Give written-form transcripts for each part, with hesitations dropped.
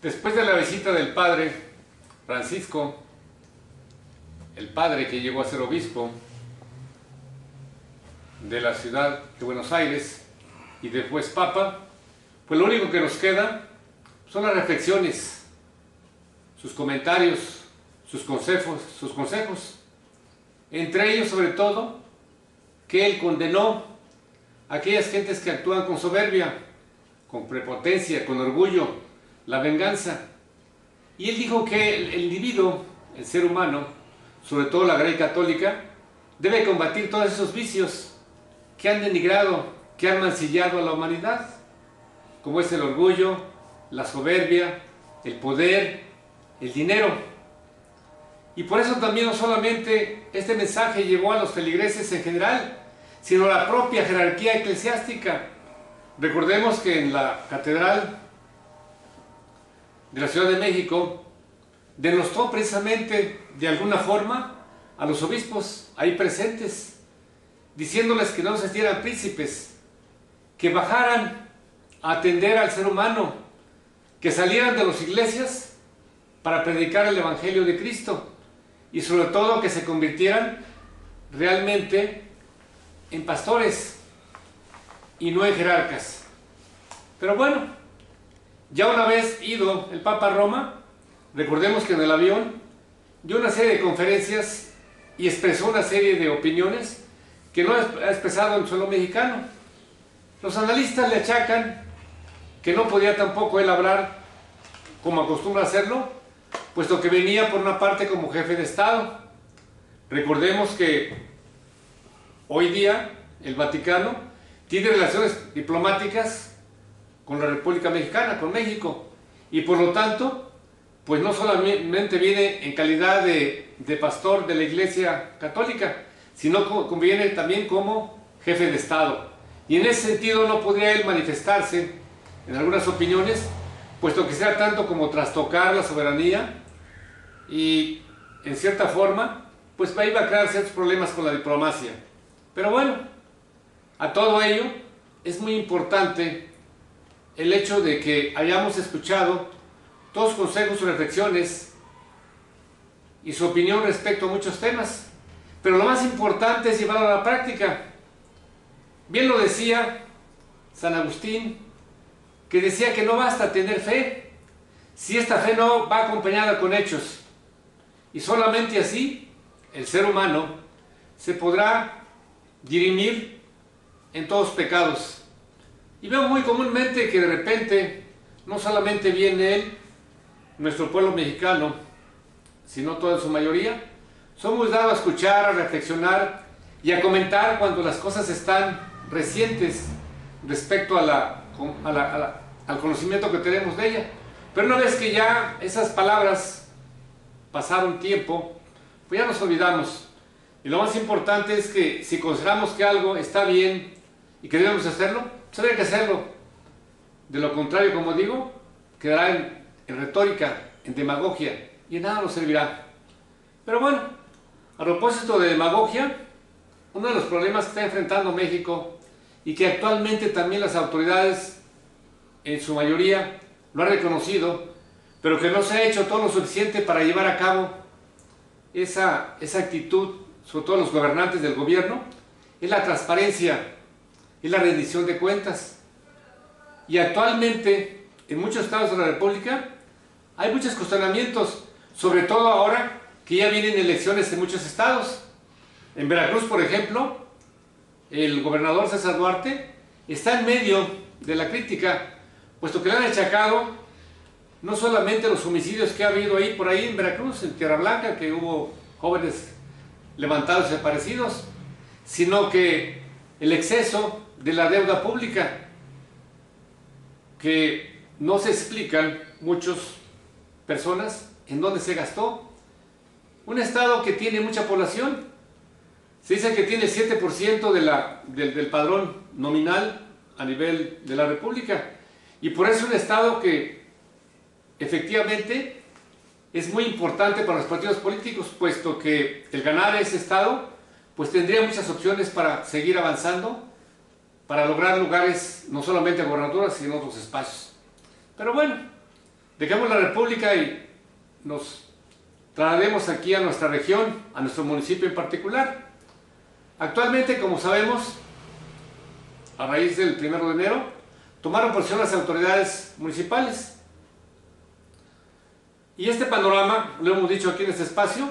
Después de la visita del padre Francisco, el padre que llegó a ser obispo de la ciudad de Buenos Aires y después papa, pues lo único que nos queda son las reflexiones, sus comentarios, sus consejos. Entre ellos, sobre todo, que él condenó a aquellas gentes que actúan con soberbia, con prepotencia, con orgullo, la venganza. Y él dijo que el individuo, el ser humano, sobre todo la Grey católica, debe combatir todos esos vicios que han denigrado, que han mancillado a la humanidad, como es el orgullo, la soberbia, el poder, el dinero. Y por eso también no solamente este mensaje llegó a los feligreses en general, sino a la propia jerarquía eclesiástica. Recordemos que en la Catedral de la Ciudad de México denostó precisamente de alguna forma a los obispos ahí presentes, diciéndoles que no se hicieran príncipes, que bajaran a atender al ser humano, que salieran de las iglesias para predicar el Evangelio de Cristo y sobre todo que se convirtieran realmente en pastores y no en jerarcas. Pero bueno, ya una vez ido el Papa a Roma, recordemos que en el avión dio una serie de conferencias y expresó una serie de opiniones que no ha expresado en suelo mexicano. Los analistas le achacan que no podía tampoco él hablar como acostumbra hacerlo, puesto que venía por una parte como jefe de Estado. Recordemos que hoy día el Vaticano tiene relaciones diplomáticas con la República Mexicana, con México, y por lo tanto, pues no solamente viene en calidad de pastor de la Iglesia Católica, sino que viene también como jefe de Estado. Y en ese sentido no podría él manifestarse en algunas opiniones, puesto que sea tanto como trastocar la soberanía y en cierta forma, pues iba a crear ciertos problemas con la diplomacia. Pero bueno, a todo ello es muy importante el hecho de que hayamos escuchado todos sus consejos, sus reflexiones y su opinión respecto a muchos temas. Pero lo más importante es llevarlo a la práctica. Bien lo decía San Agustín, que decía que no basta tener fe si esta fe no va acompañada con hechos. Y solamente así el ser humano se podrá dirimir en todos pecados. Y veo muy comúnmente que de repente no solamente viene él, nuestro pueblo mexicano, sino toda en su mayoría, somos dados a escuchar, a reflexionar y a comentar cuando las cosas están recientes respecto al conocimiento que tenemos de ella. Pero una vez que ya esas palabras pasaron tiempo, pues ya nos olvidamos. Y lo más importante es que si consideramos que algo está bien y que debemos hacerlo, pues habría que hacerlo. De lo contrario, como digo, quedará en retórica, en demagogia, y en nada nos servirá. Pero bueno, a propósito de demagogia, uno de los problemas que está enfrentando México y que actualmente también las autoridades en su mayoría lo han reconocido, pero que no se ha hecho todo lo suficiente para llevar a cabo esa actitud, sobre todo los gobernantes del gobierno, es la transparencia, es la rendición de cuentas. Y actualmente en muchos estados de la República hay muchos cuestionamientos, sobre todo ahora que ya vienen elecciones en muchos estados. En Veracruz, por ejemplo, el gobernador César Duarte está en medio de la crítica, puesto que le han achacado no solamente los homicidios que ha habido ahí por ahí en Veracruz, en Tierra Blanca, que hubo jóvenes levantados y desaparecidos, sino que el exceso de la deuda pública, que no se explican muchas personas en dónde se gastó. Un estado que tiene mucha población, se dice que tiene el 7% del padrón nominal a nivel de la República, y por eso es un estado que efectivamente es muy importante para los partidos políticos, puesto que el ganar ese estado pues tendría muchas opciones para seguir avanzando, para lograr lugares no solamente a gobernaturas, sino en otros espacios. Pero bueno, dejemos la República y nos traslademos aquí a nuestra región, a nuestro municipio en particular. Actualmente, como sabemos, a raíz del 1 de enero, tomaron posesión las autoridades municipales. Y este panorama, lo hemos dicho aquí en este espacio,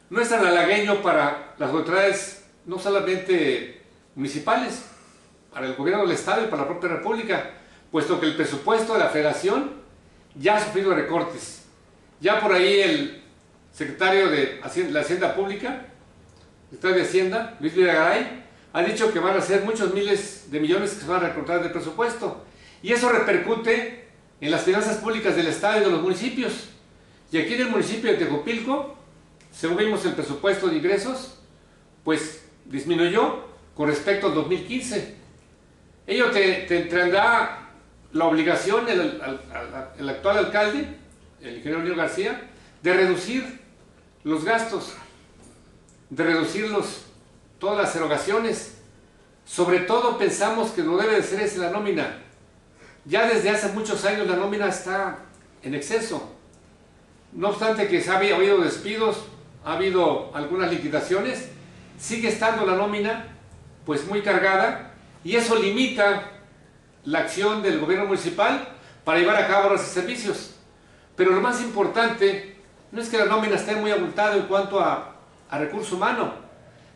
no es tan halagueño para las autoridades, no solamente municipales, para el gobierno del Estado y para la propia República, puesto que el presupuesto de la Federación ya ha sufrido recortes. Ya por ahí el secretario de la Hacienda Pública, secretario de Hacienda, Luis Videgaray, ha dicho que van a ser muchos miles de millones que se van a recortar del presupuesto. Y eso repercute en las finanzas públicas del Estado y de los municipios. Y aquí en el municipio de Tejupilco, según vimos el presupuesto de ingresos, pues disminuyó con respecto al 2015. Ello tendrá la obligación el actual alcalde, el ingeniero Lino García, de reducir los gastos, de reducir todas las erogaciones. Sobre todo pensamos que lo debe de ser es la nómina. Ya desde hace muchos años la nómina está en exceso. No obstante que ha habido despidos, ha habido algunas liquidaciones, sigue estando la nómina pues muy cargada, y eso limita la acción del gobierno municipal para llevar a cabo los servicios. Pero lo más importante no es que la nómina esté muy abultada en cuanto a recurso humano,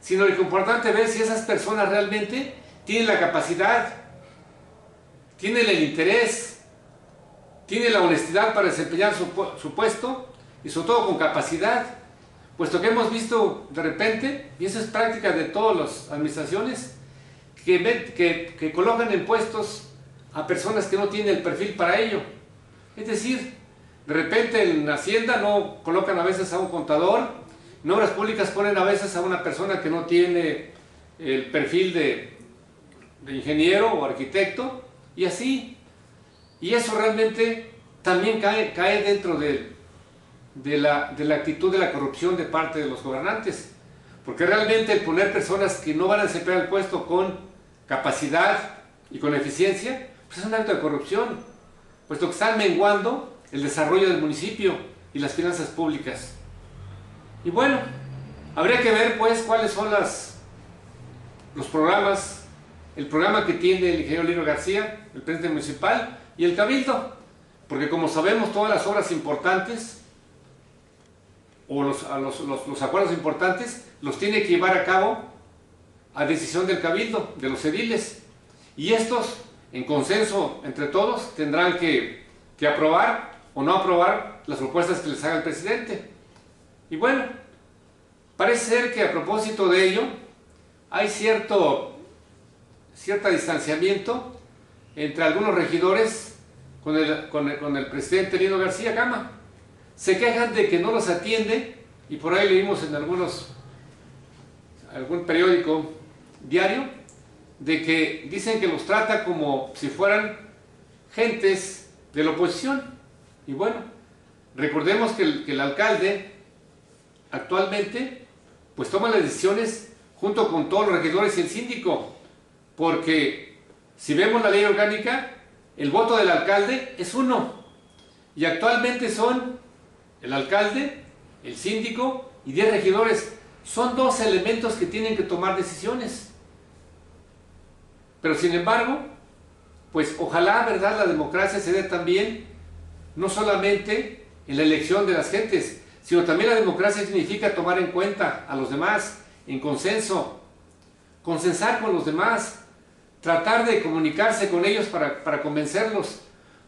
sino lo importante es ver si esas personas realmente tienen la capacidad, tienen el interés, tienen la honestidad para desempeñar su puesto, y sobre todo con capacidad, puesto que hemos visto de repente, y eso es práctica de todas las administraciones, que colocan en puestos a personas que no tienen el perfil para ello. Es decir, de repente en Hacienda no colocan a veces a un contador, en obras públicas ponen a veces a una persona que no tiene el perfil de ingeniero o arquitecto, y así. Y eso realmente también cae dentro de la actitud de la corrupción de parte de los gobernantes, porque realmente el poner personas que no van a desempeñar el puesto con capacidad y con eficiencia, pues es un acto de corrupción, puesto que están menguando el desarrollo del municipio y las finanzas públicas. Y bueno, habría que ver pues cuáles son los programas, el programa que tiene el ingeniero Lino García, el presidente municipal, y el cabildo, porque como sabemos todas las obras importantes o los acuerdos importantes los tiene que llevar a cabo a decisión del cabildo, de los ediles, y estos en consenso entre todos tendrán que aprobar o no aprobar las propuestas que les haga el presidente. Y bueno, parece ser que a propósito de ello hay cierto distanciamiento entre algunos regidores con el presidente Lino García Gama. Se quejan de que no los atiende, y por ahí leímos en algún periódico diario, de que dicen que los trata como si fueran gentes de la oposición. Y bueno, recordemos que el alcalde actualmente pues toma las decisiones junto con todos los regidores y el síndico, porque si vemos la ley orgánica, el voto del alcalde es 1, y actualmente son el alcalde, el síndico y 10 regidores. Son 2 elementos que tienen que tomar decisiones. Pero sin embargo, pues ojalá, ¿verdad?, la democracia se dé también, no solamente en la elección de las gentes, sino también la democracia significa tomar en cuenta a los demás, en consenso, consensar con los demás, tratar de comunicarse con ellos para convencerlos,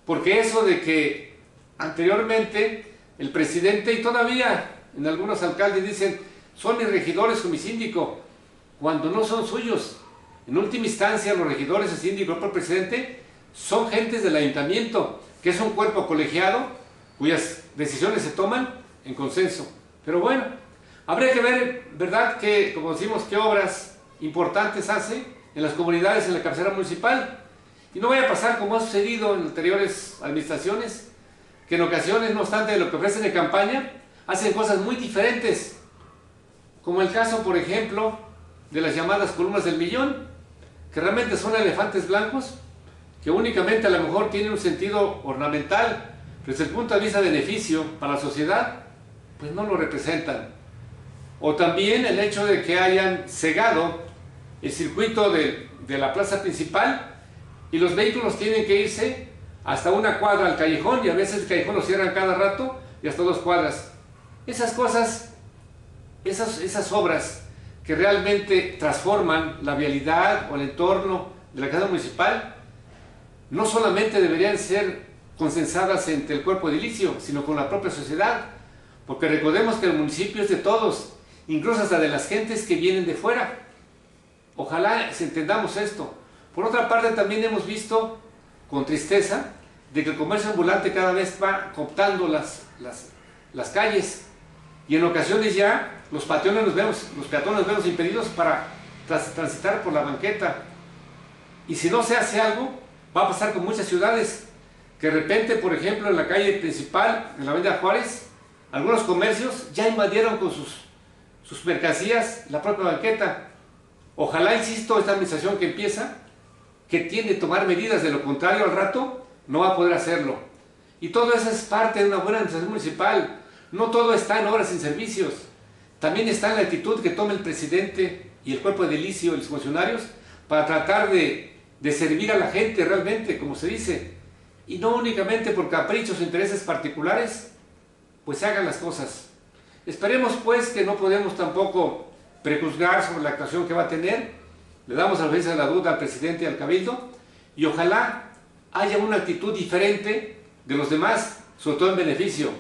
porque eso de que anteriormente el presidente, y todavía en algunos alcaldes dicen, son mis regidores o mi síndico, cuando no son suyos. En última instancia, los regidores, el síndico y el propio presidente son gentes del ayuntamiento, que es un cuerpo colegiado cuyas decisiones se toman en consenso. Pero bueno, habría que ver, ¿verdad?, que, como decimos, qué obras importantes hace en las comunidades, en la cabecera municipal. Y no vaya a pasar como ha sucedido en anteriores administraciones, que en ocasiones, no obstante de lo que ofrecen en campaña, hacen cosas muy diferentes, como el caso, por ejemplo, de las llamadas columnas del millón, que realmente son elefantes blancos, que únicamente a lo mejor tienen un sentido ornamental, desde el punto de vista de beneficio para la sociedad, pues no lo representan. O también el hecho de que hayan cegado el circuito de la plaza principal y los vehículos tienen que irse hasta una cuadra al callejón, y a veces el callejón lo cierran cada rato y hasta 2 cuadras. Esas cosas, esas obras que realmente transforman la vialidad o el entorno de la casa municipal, no solamente deberían ser consensadas entre el cuerpo edilicio, sino con la propia sociedad, porque recordemos que el municipio es de todos, incluso hasta de las gentes que vienen de fuera. Ojalá entendamos esto. Por otra parte, también hemos visto con tristeza de que el comercio ambulante cada vez va cooptando las calles, y en ocasiones ya los peatones nos vemos impedidos para transitar por la banqueta. Y si no se hace algo, va a pasar con muchas ciudades, que de repente, por ejemplo, en la calle principal, en la avenida Juárez, algunos comercios ya invadieron con sus mercancías la propia banqueta. Ojalá, insisto, esta administración que empieza, que tiene que tomar medidas, de lo contrario al rato no va a poder hacerlo. Y todo eso es parte de una buena administración municipal. No todo está en obras y servicios, también está en la actitud que tome el presidente y el cuerpo edilicio y los funcionarios para tratar de servir a la gente realmente, como se dice, y no únicamente por caprichos o intereses particulares, pues se hagan las cosas. Esperemos pues que no podemos tampoco prejuzgar sobre la actuación que va a tener. Le damos al beneficio de la duda al presidente y al cabildo, y ojalá haya una actitud diferente de los demás, sobre todo en beneficio.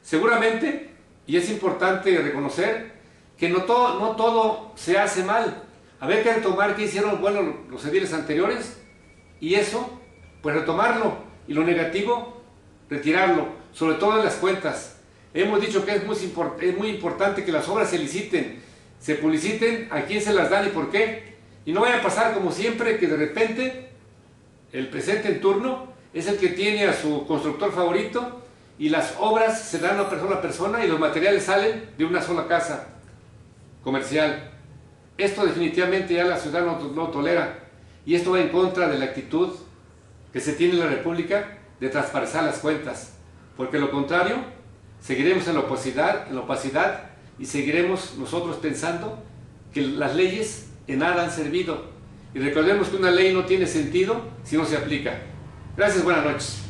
Seguramente, y es importante reconocer, que no todo se hace mal. Habrá que retomar qué hicieron bueno los ediles anteriores, y eso, pues retomarlo, y lo negativo, retirarlo, sobre todo en las cuentas. Hemos dicho que es muy importante que las obras se liciten, se publiciten a quién se las dan y por qué, y no vaya a pasar como siempre, que de repente el presidente en turno es el que tiene a su constructor favorito, y las obras se dan a persona y los materiales salen de una sola casa comercial. Esto definitivamente ya la ciudad no tolera, y esto va en contra de la actitud que se tiene en la República de transparentar las cuentas, porque lo contrario, seguiremos en la opacidad y seguiremos nosotros pensando que las leyes en nada han servido. Y recordemos que una ley no tiene sentido si no se aplica. Gracias, buenas noches.